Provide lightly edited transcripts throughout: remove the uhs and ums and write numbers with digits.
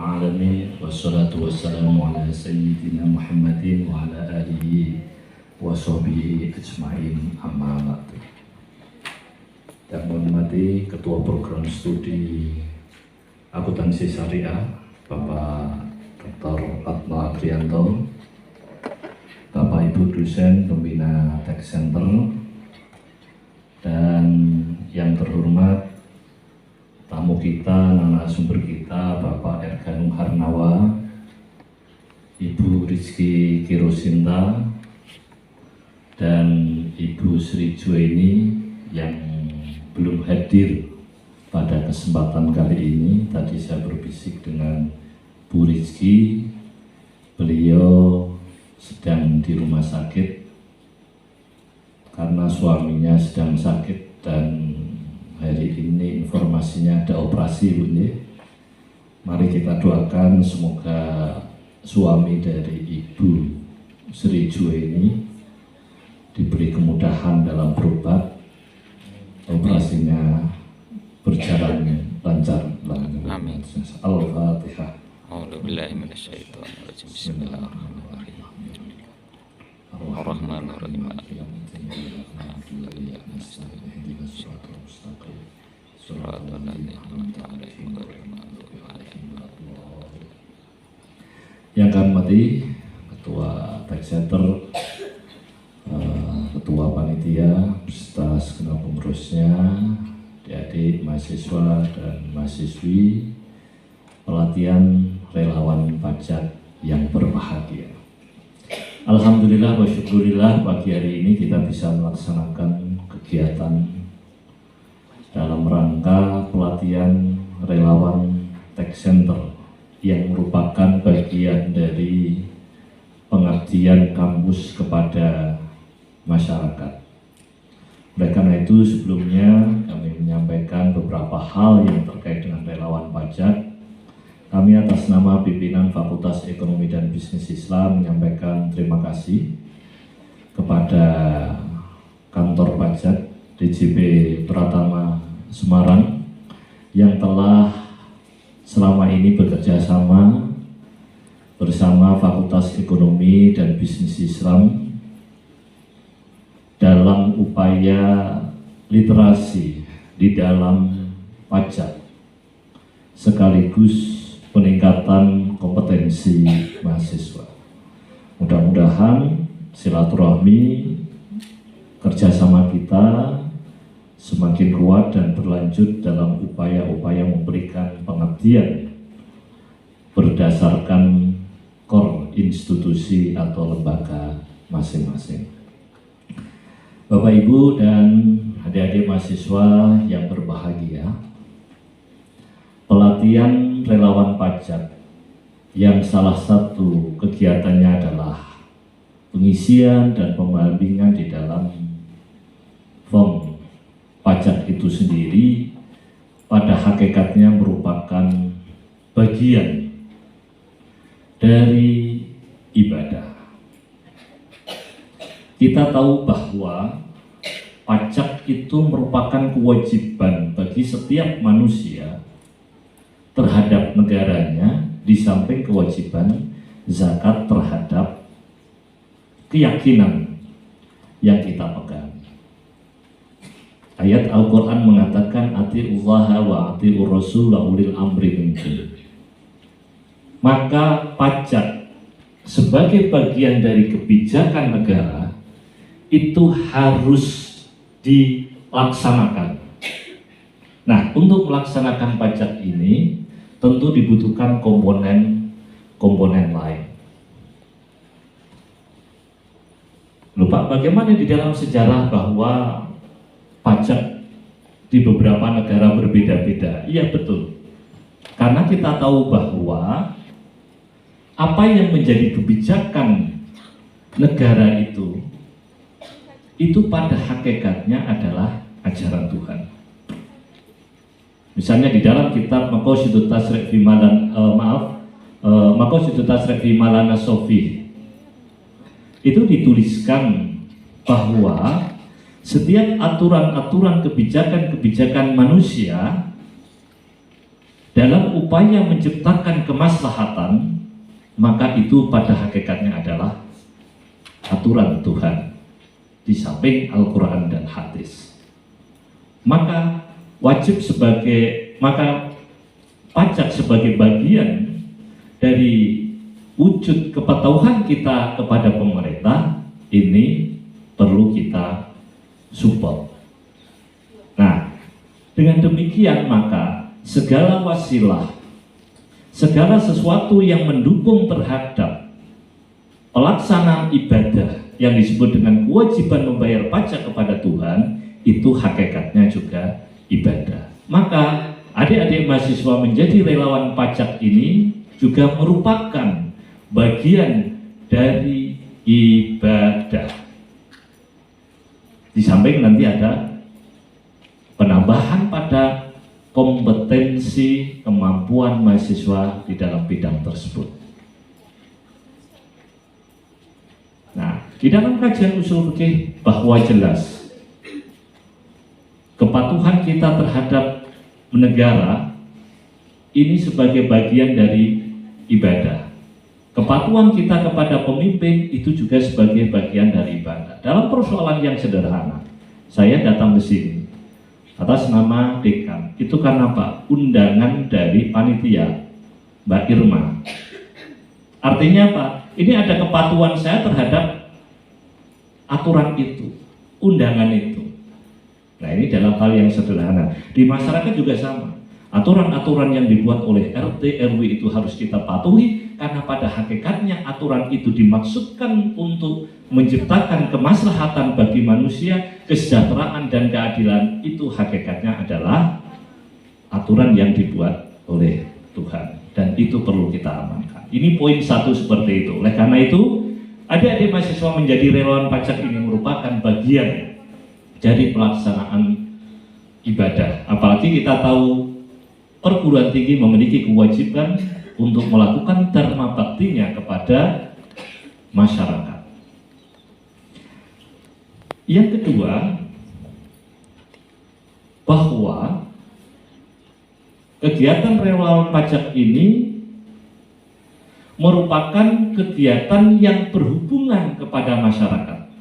Alamin. Wassalatu wassalamu ala sayyidina Muhammadin wa ala alihi wa sahbihi ajma'in, amma ba'du. Yang menghormati Ketua Program Studi Akuntansi Syariah Bapak Dr. Atma Adrianto, Bapak Ibu dosen pembina Tax Center, dan yang terhormat tamu kita, narasumber kita, Bapak Erganung Harnawa, Ibu Rizky Kirosinta, dan Ibu Sri Juwaini yang belum hadir pada kesempatan kali ini. Tadi saya berbisik dengan Bu Rizky, beliau sedang di rumah sakit karena suaminya sedang sakit, dan hari ini informasinya ada operasi, Bu. Mari kita doakan semoga suami dari Ibu Sri Juwaini diberi kemudahan dalam berobat, operasinya berjalan lancar. Amin. Al-Fatihah. A'udzubillahi minasyaitonirrajim. Bismillahirrahmanirrahim. Ar-Rahmanir-Rahim. Yang kami hormati Ketua Tax Center, Ketua Panitia beserta segenap pengurusnya, adik-adik mahasiswa dan mahasiswi pelatihan relawan pajak yang berbahagia. Alhamdulillah wa syukurillah, pagi hari ini kita bisa melaksanakan kegiatan dalam rangka pelatihan relawan Tax Center yang merupakan bagian dari pengabdian kampus kepada masyarakat. Oleh karena itu, sebelumnya kami menyampaikan beberapa hal yang terkait dengan relawan pajak. Kami atas nama pimpinan Fakultas Ekonomi dan Bisnis Islam menyampaikan terima kasih kepada kantor pajak DJP Pratama Semarang yang telah selama ini bekerja sama bersama Fakultas Ekonomi dan Bisnis Islam dalam upaya literasi di dalam pajak sekaligus peningkatan kompetensi mahasiswa. Mudah-mudahan silaturahmi kerjasama kita semakin kuat dan berlanjut dalam upaya-upaya memberikan pengabdian berdasarkan core institusi atau lembaga masing-masing. Bapak, Ibu, dan adik-adik mahasiswa yang berbahagia, pelatihan relawan pajak yang salah satu kegiatannya adalah pengisian dan pembimbingan di dalam form pajak itu sendiri pada hakikatnya merupakan bagian dari ibadah. Kita tahu bahwa pajak itu merupakan kewajiban bagi setiap manusia terhadap negaranya, di samping kewajiban zakat terhadap keyakinan yang kita pegang. Ayat Al-Quran mengatakan ati'ullaha wa ati'ur rasul wa ulil amri minkum. Maka pajak sebagai bagian dari kebijakan negara itu harus dilaksanakan. Nah, untuk melaksanakan pajak ini tentu dibutuhkan komponen lain. Lupa bagaimana di dalam sejarah bahwa pajak di beberapa negara berbeda-beda? Iya, betul. Karena kita tahu bahwa apa yang menjadi kebijakan negara itu pada hakikatnya adalah ajaran Tuhan. Misalnya di dalam kitab Maqasidut Tasrif fi Malana Sofi itu dituliskan bahwa setiap aturan-aturan kebijakan-kebijakan manusia dalam upaya menciptakan kemaslahatan, maka itu pada hakikatnya adalah aturan Tuhan di samping Al-Quran dan hadis. Maka pajak sebagai bagian dari wujud kepatuhan kita kepada pemerintah ini perlu kita support. Nah, dengan demikian maka segala wasilah, segala sesuatu yang mendukung terhadap pelaksanaan ibadah yang disebut dengan kewajiban membayar pajak kepada Tuhan, itu hakikatnya juga ibadah. Maka adik-adik mahasiswa menjadi relawan pajak ini juga merupakan bagian dari ibadah. Di samping nanti ada penambahan pada kompetensi kemampuan mahasiswa di dalam bidang tersebut. Nah, di dalam kajian usul fikih bahwa jelas kepatuhan kita terhadap negara ini sebagai bagian dari ibadah. Kepatuhan kita kepada pemimpin itu juga sebagai bagian dari ibadah. Dalam persoalan yang sederhana, saya datang ke sini atas nama dekan. Itu karena apa? Undangan dari panitia, Mbak Irma. Artinya apa? Ini ada kepatuhan saya terhadap aturan itu, undangan itu. Nah, ini dalam hal yang sederhana. Di masyarakat juga sama. Aturan-aturan yang dibuat oleh RT, RW itu harus kita patuhi, karena pada hakikatnya aturan itu dimaksudkan untuk menciptakan kemaslahatan bagi manusia, kesejahteraan dan keadilan. Itu hakikatnya adalah aturan yang dibuat oleh Tuhan, dan itu perlu kita amankan. Ini poin satu seperti itu. Oleh karena itu, adik-adik mahasiswa menjadi relawan pajak ini merupakan bagian dari pelaksanaan ibadah. Apalagi kita tahu perguruan tinggi memiliki kewajiban untuk melakukan dharma baktinya kepada masyarakat. Yang kedua, bahwa kegiatan relawan pajak ini merupakan kegiatan yang berhubungan kepada masyarakat.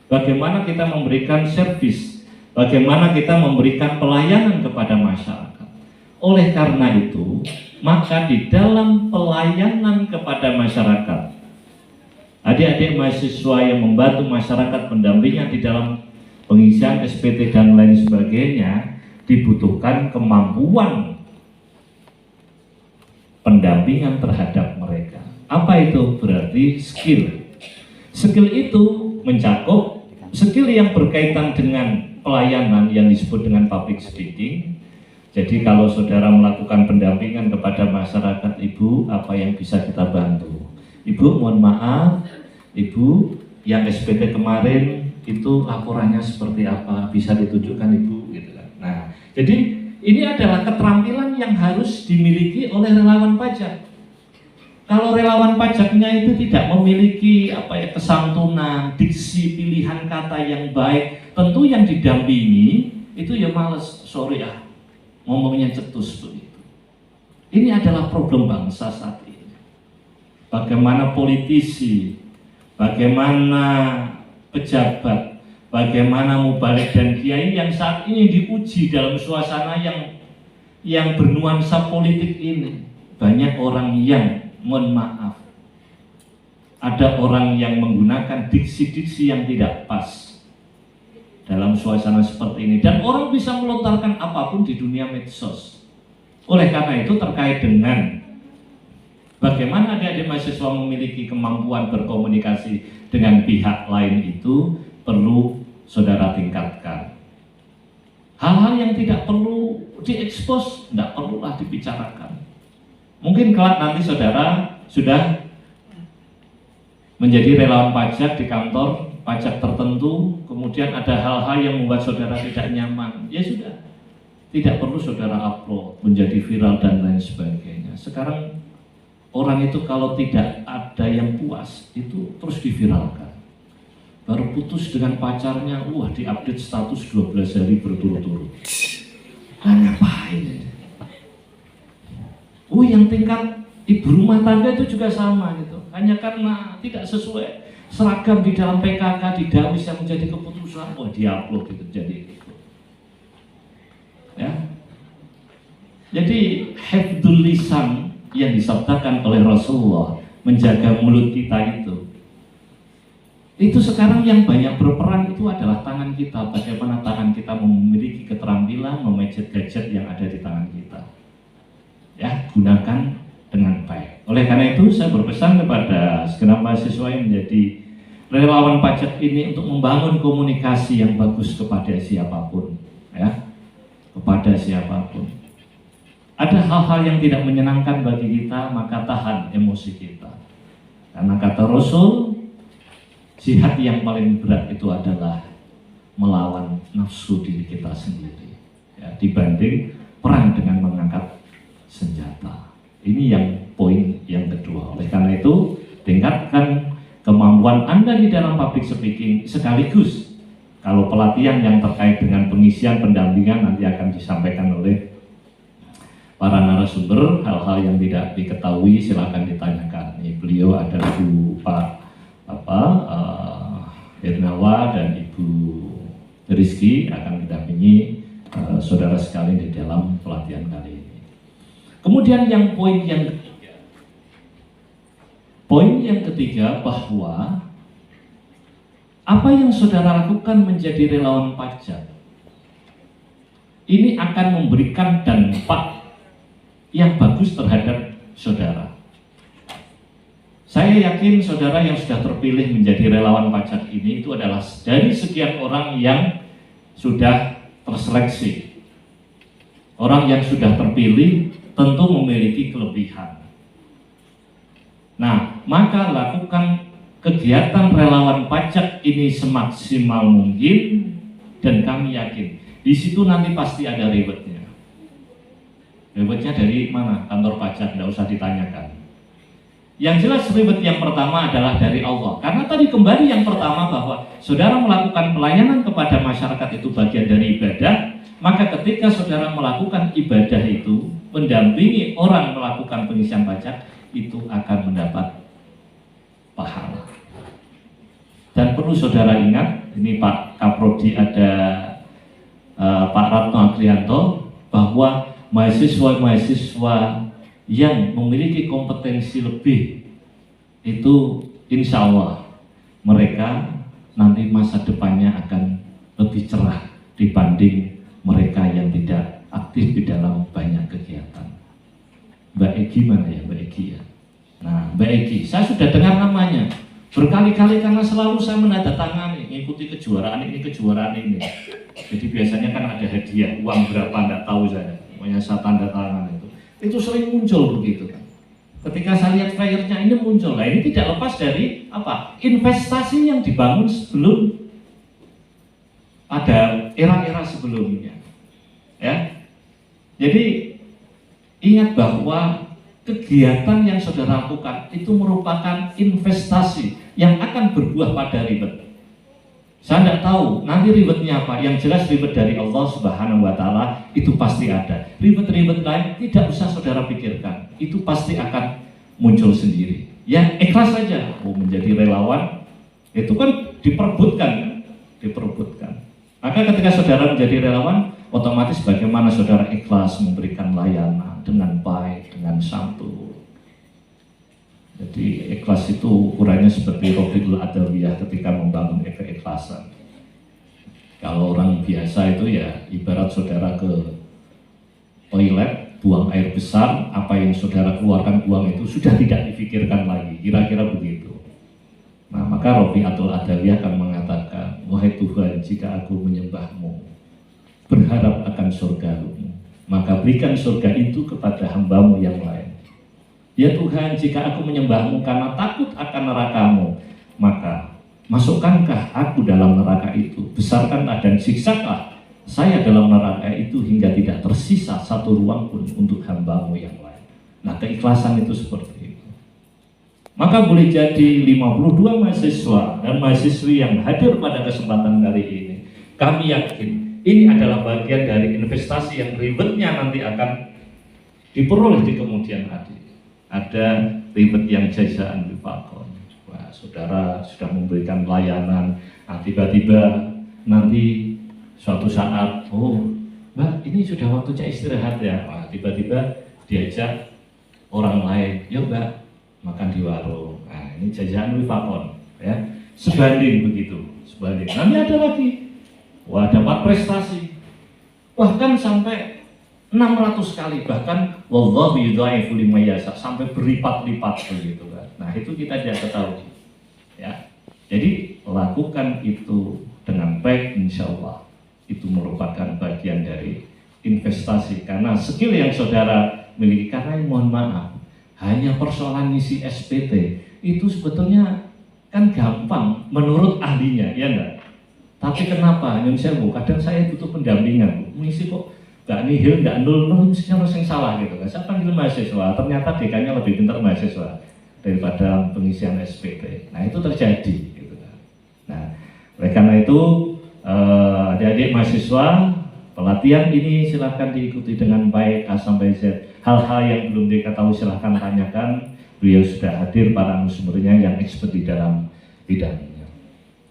Bagaimana kita memberikan servis, bagaimana kita memberikan pelayanan kepada masyarakat. Oleh karena itu, maka di dalam pelayanan kepada masyarakat, adik-adik mahasiswa yang membantu masyarakat pendampingan di dalam pengisian SPT dan lain sebagainya, dibutuhkan kemampuan pendampingan terhadap mereka. Apa itu? Berarti skill. Skill itu mencakup skill yang berkaitan dengan pelayanan yang disebut dengan public speaking. Jadi kalau saudara melakukan pendampingan kepada masyarakat, Ibu, apa yang bisa kita bantu? Ibu, mohon maaf, Ibu, yang SPT kemarin itu laporannya seperti apa? Bisa ditunjukkan, Ibu, gitu kan. Nah, jadi ini adalah keterampilan yang harus dimiliki oleh relawan pajak. Kalau relawan pajaknya itu tidak memiliki kesantunan, diksi, pilihan kata yang baik, tentu yang didampingi itu ya males, sorry ya, ngomongnya cetus begitu. Ini adalah problem bangsa saat ini. Bagaimana politisi, bagaimana pejabat, bagaimana mubalik dan kiai yang saat ini diuji dalam suasana yang bernuansa politik ini. Banyak orang yang, mohon maaf, ada orang yang menggunakan diksi-diksi yang tidak pas dalam suasana seperti ini, dan orang bisa melontarkan apapun di dunia medsos. Oleh karena itu, terkait dengan bagaimana adik-adik mahasiswa memiliki kemampuan berkomunikasi dengan pihak lain itu perlu saudara tingkatkan. Hal-hal yang tidak perlu diekspos, tidak perlulah dibicarakan. Mungkin kelak nanti saudara sudah menjadi relawan pajak di kantor pajak tertentu, kemudian ada hal-hal yang membuat saudara tidak nyaman, ya sudah, tidak perlu saudara upload menjadi viral dan lain sebagainya. Sekarang orang itu kalau tidak ada yang puas itu terus diviralkan. Baru putus dengan pacarnya, wah diupdate status 12 hari berturut-turut. Nah, ngapain? Oh, yang tingkat ibu rumah tangga itu juga sama gitu. Hanya karena tidak sesuai seragam di dalam PKK didawis yang menjadi keputusan, oh diupload gitu jadi gitu. Ya. Jadi hifdzul lisan yang disabdakan oleh Rasulullah, menjaga mulut kita itu sekarang yang banyak berperan itu adalah tangan kita. Bagaimana tangan kita memiliki keterampilan memanage gadget yang ada di tangan kita. Ya, gunakan dengan baik. Oleh karena itu saya berpesan kepada segenap mahasiswa yang menjadi relawan pajak ini untuk membangun komunikasi yang bagus kepada siapapun, ya, kepada siapapun. Ada hal-hal yang tidak menyenangkan bagi kita, maka tahan emosi kita. Karena kata Rasul, jihad yang paling berat itu adalah melawan nafsu diri kita sendiri, ya, dibanding perang dengan mengangkat senjata. Ini yang poin yang kedua. Oleh karena itu, tingkatkan kemampuan Anda di dalam public speaking, sekaligus kalau pelatihan yang terkait dengan pengisian pendampingan nanti akan disampaikan oleh para narasumber. Hal-hal yang tidak diketahui silakan ditanyakan. Ini beliau ada Pak Hirnawa dan Ibu Rizky akan mendampingi saudara sekalian di dalam pelatihan kali ini. Kemudian yang poin yang ketiga bahwa apa yang saudara lakukan menjadi relawan pajak ini akan memberikan dampak yang bagus terhadap saudara. Saya yakin saudara yang sudah terpilih menjadi relawan pajak ini itu adalah dari sekian orang yang sudah terseleksi. Orang yang sudah terpilih tentu memiliki kelebihan. Nah, maka lakukan kegiatan relawan pajak ini semaksimal mungkin, dan kami yakin di situ nanti pasti ada rewardnya. Rewardnya dari mana? Kantor pajak, tidak usah ditanyakan. Yang jelas reward yang pertama adalah dari Allah. Karena tadi kembali yang pertama bahwa saudara melakukan pelayanan kepada masyarakat itu bagian dari ibadah. Maka ketika saudara melakukan ibadah itu, mendampingi orang melakukan pengisian pajak, itu akan mendapat pahala. Dan perlu saudara ingat, ini Pak Kaprodi ada Pak Ratno Agrianto, bahwa mahasiswa-mahasiswa yang memiliki kompetensi lebih itu insya Allah mereka nanti masa depannya akan lebih cerah dibanding mereka yang tidak aktif di dalam banyak kegiatan. Mbak Egi mana ya, Mbak Egi ya? Nah, Mbak Egi, saya sudah dengar namanya berkali-kali karena selalu saya menandatangani, mengikuti kejuaraan ini, kejuaraan ini. Jadi biasanya kan ada hadiah, uang berapa nggak tahu saya, pokoknya saya tanda tangan itu sering muncul begitu kan. Ketika saya lihat flyernya ini muncul, nah ini tidak lepas dari apa? Investasi yang dibangun sebelum ada era-era sebelumnya, ya. Jadi ingat bahwa kegiatan yang saudara lakukan itu merupakan investasi yang akan berbuah pada reward. Saya tidak tahu nanti rewardnya apa. Yang jelas reward dari Allah Subhanahu Wa Taala itu pasti ada. Reward lain tidak usah saudara pikirkan. Itu pasti akan muncul sendiri. Ya ikhlas saja. Oh, menjadi relawan itu kan diperebutkan. Maka ketika saudara menjadi relawan, otomatis bagaimana saudara ikhlas memberikan layanan dengan baik, dengan santun. Jadi ikhlas itu ukurannya seperti Rofiqul Adawiyah ketika membangun keikhlasan. Kalau orang biasa itu ya ibarat saudara ke toilet, buang air besar, apa yang saudara keluarkan buang itu sudah tidak difikirkan lagi, kira-kira begitu. Nah, maka Rofiqul Adawiyah akan mengatakan, wahai Tuhan, jika aku menyembahmu, berharap akan surga-Mu, maka berikan surga itu kepada hamba-Mu yang lain. Ya Tuhan, jika aku menyembahmu karena takut akan neraka-Mu, maka masukkankah aku dalam neraka itu, besarkanlah dan siksalah saya dalam neraka itu hingga tidak tersisa satu ruang pun untuk hamba-Mu yang lain. Nah, keikhlasan itu seperti itu. Maka boleh jadi 52 mahasiswa dan mahasiswi yang hadir pada kesempatan kali ini, kami yakin ini adalah bagian dari investasi yang rewardnya nanti akan diperoleh di kemudian hari. Ada ribet yang jazaan wifaqon. Wah, saudara sudah memberikan layanan, tiba-tiba nanti suatu saat, oh Mbak, ini sudah waktunya istirahat ya. Wah, tiba-tiba diajak orang lain, yuk Mbak, makan di warung. Nah, ini jazaan wifaqon, ya. Sebanding begitu, sebanding. Nanti ada lagi, wah dapat prestasi, bahkan sampai 600 kali, bahkan wallahu yudhaifu liman yasha, sampai berlipat-lipat begitu kan. Nah, itu kita tidak ketahui, ya. Jadi lakukan itu dengan baik, insya Allah itu merupakan bagian dari investasi, karena skill yang saudara miliki. Karena mohon maaf, hanya persoalan ngisi SPT itu sebetulnya kan gampang menurut ahlinya, ya enggak? Tapi kenapa? Nyun sewu, kadang saya butuh pendampingan, mengisi kok nggak nihil, nggak nol, mestinya harus yang salah gitu kan. Saya panggil mahasiswa, ternyata dekannya lebih pintar mahasiswa daripada pengisian SPT. Nah, itu terjadi gitu kan. Nah, oleh karena itu adik-adik mahasiswa, pelatihan ini silahkan diikuti dengan baik A sampai Z. Hal-hal yang belum diketahui silahkan tanyakan. Beliau sudah hadir, para narasumbernya yang expert di dalam bidangnya.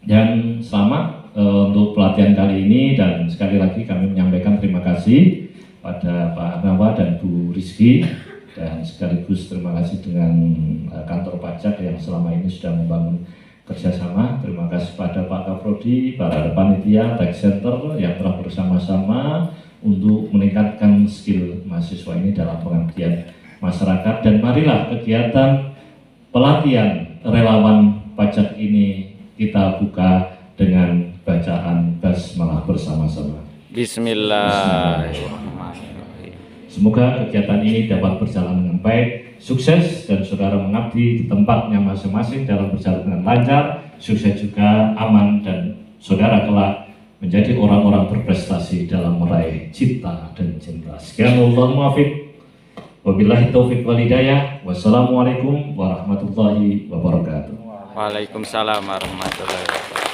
Dan selamat untuk pelatihan kali ini, dan sekali lagi kami menyampaikan terima kasih pada Pak Arnawa dan Bu Rizky, dan sekaligus terima kasih dengan kantor pajak yang selama ini sudah membangun kerjasama. Terima kasih pada Pak Kaprodi, para panitia, tax center yang telah bersama-sama untuk meningkatkan skill mahasiswa ini dalam pengabdian masyarakat. Dan marilah kegiatan pelatihan relawan pajak ini kita buka dengan bacaan basmalah bersama-sama. Bismillahirrahmanirrahim. Semoga kegiatan ini dapat berjalan dengan baik, sukses, dan saudara mengabdi di tempatnya masing-masing dalam berjalan dengan lancar, sukses juga, aman, dan saudara kelak menjadi orang-orang berprestasi dalam meraih cita dan cinta. Sekian, Allahumma muwaffiq. Wabillahi taufiq wal hidayah. Wassalamualaikum warahmatullahi wabarakatuh. Waalaikumsalam warahmatullahi wabarakatuh.